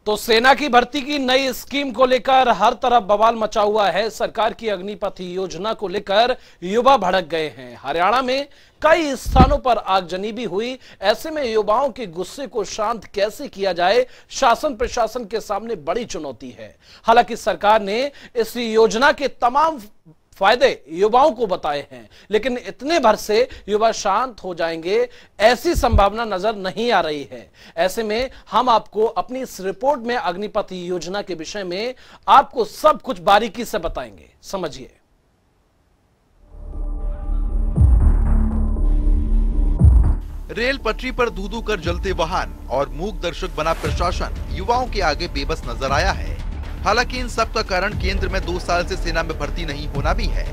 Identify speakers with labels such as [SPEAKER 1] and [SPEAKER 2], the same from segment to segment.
[SPEAKER 1] तो सेना की भर्ती की नई स्कीम को लेकर हर तरफ बवाल मचा हुआ है। सरकार की अग्निपथ योजना को लेकर युवा भड़क गए हैं। हरियाणा में कई स्थानों पर आगजनी भी हुई। ऐसे में युवाओं के गुस्से को शांत कैसे किया जाए, शासन प्रशासन के सामने बड़ी चुनौती है। हालांकि सरकार ने इस योजना के तमाम फायदे युवाओं को बताए हैं, लेकिन इतने भर से युवा शांत हो जाएंगे ऐसी संभावना नजर नहीं आ रही है। ऐसे में हम आपको अपनी इस रिपोर्ट में अग्निपथ योजना के विषय में आपको सब कुछ बारीकी से बताएंगे, समझिए।
[SPEAKER 2] रेल पटरी पर धू-धू कर जलते वाहन और मूक दर्शक बना प्रशासन युवाओं के आगे बेबस नजर आया है। हालांकि इन सब का कारण केंद्र में 2 साल से सेना में भर्ती नहीं होना भी है।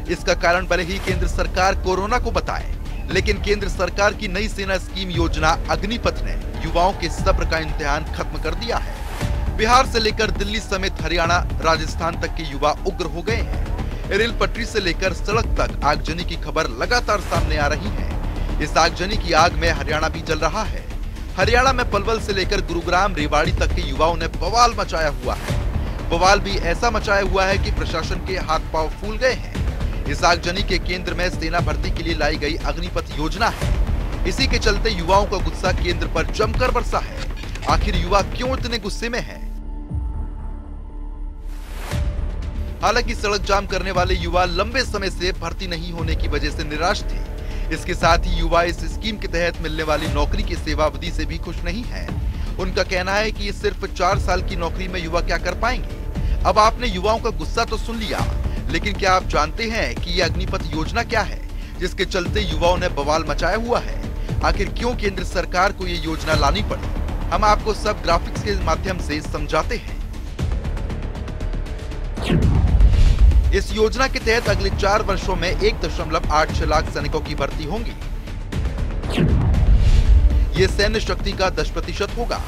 [SPEAKER 2] इसका कारण भले ही केंद्र सरकार कोरोना को बताए, लेकिन केंद्र सरकार की नई सेना स्कीम योजना अग्निपथ ने युवाओं के सब्र का इम्तिहान खत्म कर दिया है। बिहार से लेकर दिल्ली समेत हरियाणा, राजस्थान तक के युवा उग्र हो गए हैं। रेल पटरी से लेकर सड़क तक आगजनी की खबर लगातार सामने आ रही है। इस आगजनी की आग में हरियाणा भी जल रहा है। हरियाणा में पलवल से लेकर गुरुग्राम, रेवाड़ी तक के युवाओं ने बवाल मचाया हुआ है। बवाल भी ऐसा मचाया हुआ है कि प्रशासन के हाथ पांव फूल गए हैं। इस आगजनी के केंद्र में सेना भर्ती के लिए लाई गई अग्निपथ योजना है। इसी के चलते युवाओं का गुस्सा केंद्र पर जमकर बरसा है। आखिर युवा क्यों इतने गुस्से में हैं? हालांकि सड़क जाम करने वाले युवा लंबे समय से भर्ती नहीं होने की वजह से निराश थे। इसके साथ ही युवा इस स्कीम के तहत मिलने वाली नौकरी की सेवावधि से भी खुश नहीं है। उनका कहना है कि ये सिर्फ 4 साल की नौकरी में युवा क्या कर पाएंगे। अब आपने युवाओं का गुस्सा तो सुन लिया, लेकिन क्या आप जानते हैं कि ये अग्निपथ योजना क्या है, जिसके चलते युवाओं ने बवाल मचाया हुआ है? आखिर क्यों केंद्र सरकार को ये योजना लानी पड़ी? हम आपको सब ग्राफिक्स के माध्यम से समझाते हैं। इस योजना के तहत अगले 4 वर्षों में 1.86 लाख सैनिकों की भर्ती होंगी। ये सैन्य शक्ति का 10% होगा।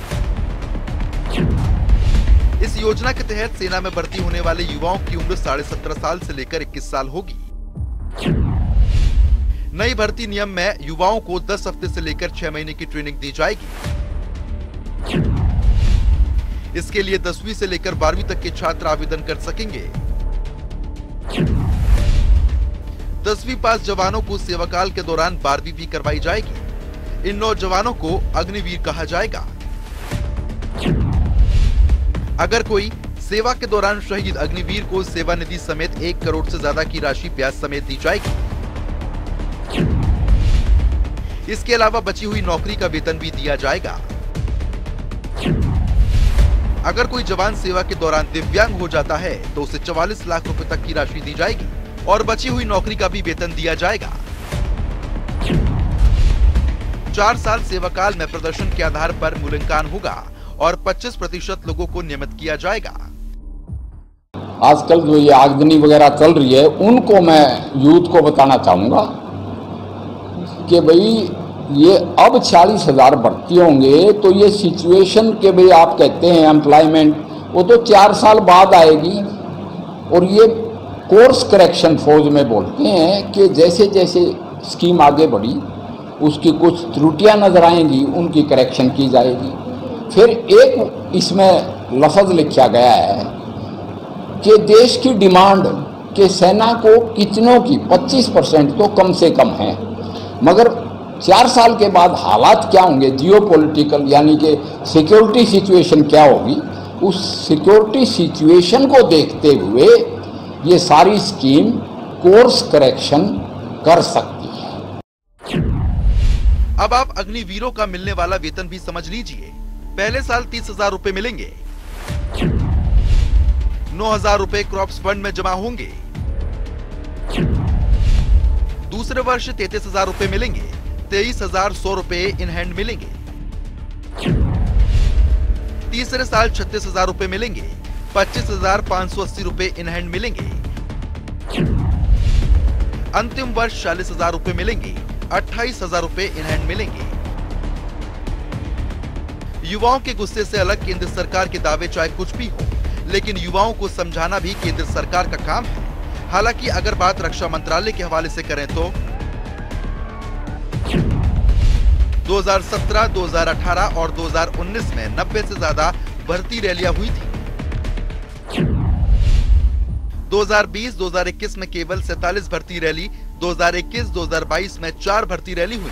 [SPEAKER 2] इस योजना के तहत सेना में भर्ती होने वाले युवाओं की उम्र 17.5 साल से लेकर 21 साल होगी। नई भर्ती नियम में युवाओं को 10 हफ्ते से लेकर 6 महीने की ट्रेनिंग दी जाएगी। इसके लिए 10वीं से लेकर 12वीं तक के छात्र आवेदन कर सकेंगे। 10वीं पास जवानों को सेवाकाल के दौरान 12वीं भी करवाई जाएगी। इन नौजवानों को अग्निवीर कहा जाएगा। अगर कोई सेवा के दौरान शहीद अग्निवीर को सेवा निधि समेत 1 करोड़ से ज्यादा की राशि ब्याज समेत दी जाएगी। इसके अलावा बची हुई नौकरी का वेतन भी दिया जाएगा। अगर कोई जवान सेवा के दौरान दिव्यांग हो जाता है तो उसे 44 लाख रुपए तक की राशि दी जाएगी और बची हुई नौकरी का भी वेतन दिया जाएगा। 4 साल सेवा काल में प्रदर्शन के आधार पर मूल्यांकन होगा और 25% लोगों को नियमित किया जाएगा।
[SPEAKER 3] आजकल जो ये आगजनी वगैरह चल रही है, उनको मैं यूथ को बताना चाहूंगा कि भाई ये अब 40,000 भर्ती होंगे तो ये सिचुएशन के भाई आप कहते हैं एम्प्लॉयमेंट, वो तो 4 साल बाद आएगी। और ये कोर्स करेक्शन फौज में बोलते हैं कि जैसे जैसे स्कीम आगे बढ़ी उसकी कुछ त्रुटियां नजर आएंगी, उनकी करेक्शन की जाएगी। फिर एक इसमें लफ्ज लिखा गया है कि देश की डिमांड के सेना को कितनों की 25% तो कम से कम है, मगर 4 साल के बाद हालात क्या होंगे, जियोपॉलिटिकल यानी कि सिक्योरिटी सिचुएशन क्या होगी, उस सिक्योरिटी सिचुएशन को देखते हुए ये सारी स्कीम कोर्स करेक्शन कर सकती है।
[SPEAKER 2] अब आप अग्निवीरों का मिलने वाला वेतन भी समझ लीजिए। पहले साल 30,000 रुपए मिलेंगे, 9,000 रुपए क्रॉप्स फंड में जमा होंगे। दूसरे वर्ष 33,000 रुपए मिलेंगे, 23,100 रुपए इन हैंड मिलेंगे। तीसरे साल 36,000 रुपए मिलेंगे, 25,580 रुपए इन हैंड मिलेंगे। अंतिम वर्ष 40,000 रुपए मिलेंगे, 28,000 रुपए इन हैंड मिलेंगे। युवाओं के गुस्से से अलग केंद्र सरकार के दावे चाहे कुछ भी हो, लेकिन युवाओं को समझाना भी केंद्र सरकार का काम है। हालांकि अगर बात रक्षा मंत्रालय के हवाले से करें तो 2017, 2018 और 2019 में 90 से ज्यादा भर्ती रैलियां हुई थी। 2020-2021 में केवल 47 भर्ती रैली, 2021-2022 में 4 भर्ती रैली हुई।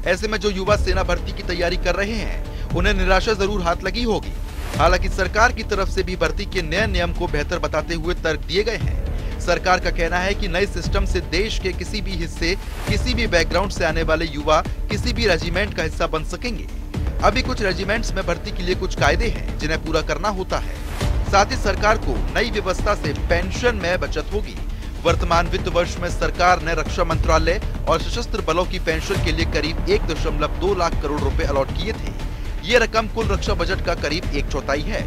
[SPEAKER 2] ऐसे में जो युवा सेना भर्ती की तैयारी कर रहे हैं, उन्हें निराशा जरूर हाथ लगी होगी। हालांकि सरकार की तरफ से भी भर्ती के नए नियम को बेहतर बताते हुए तर्क दिए गए हैं। सरकार का कहना है कि नए सिस्टम से देश के किसी भी हिस्से, किसी भी बैकग्राउंड से आने वाले युवा किसी भी रेजिमेंट का हिस्सा बन सकेंगे। अभी कुछ रेजिमेंट्स में भर्ती के लिए कुछ कायदे हैं जिन्हें पूरा करना होता है। साथ ही सरकार को नई व्यवस्था से पेंशन में बचत होगी। वर्तमान वित्त वर्ष में सरकार ने रक्षा मंत्रालय और सशस्त्र बलों की पेंशन के लिए करीब 1.2 लाख करोड़ रुपए अलॉट किए थे। ये रकम कुल रक्षा बजट का करीब 1/4 है।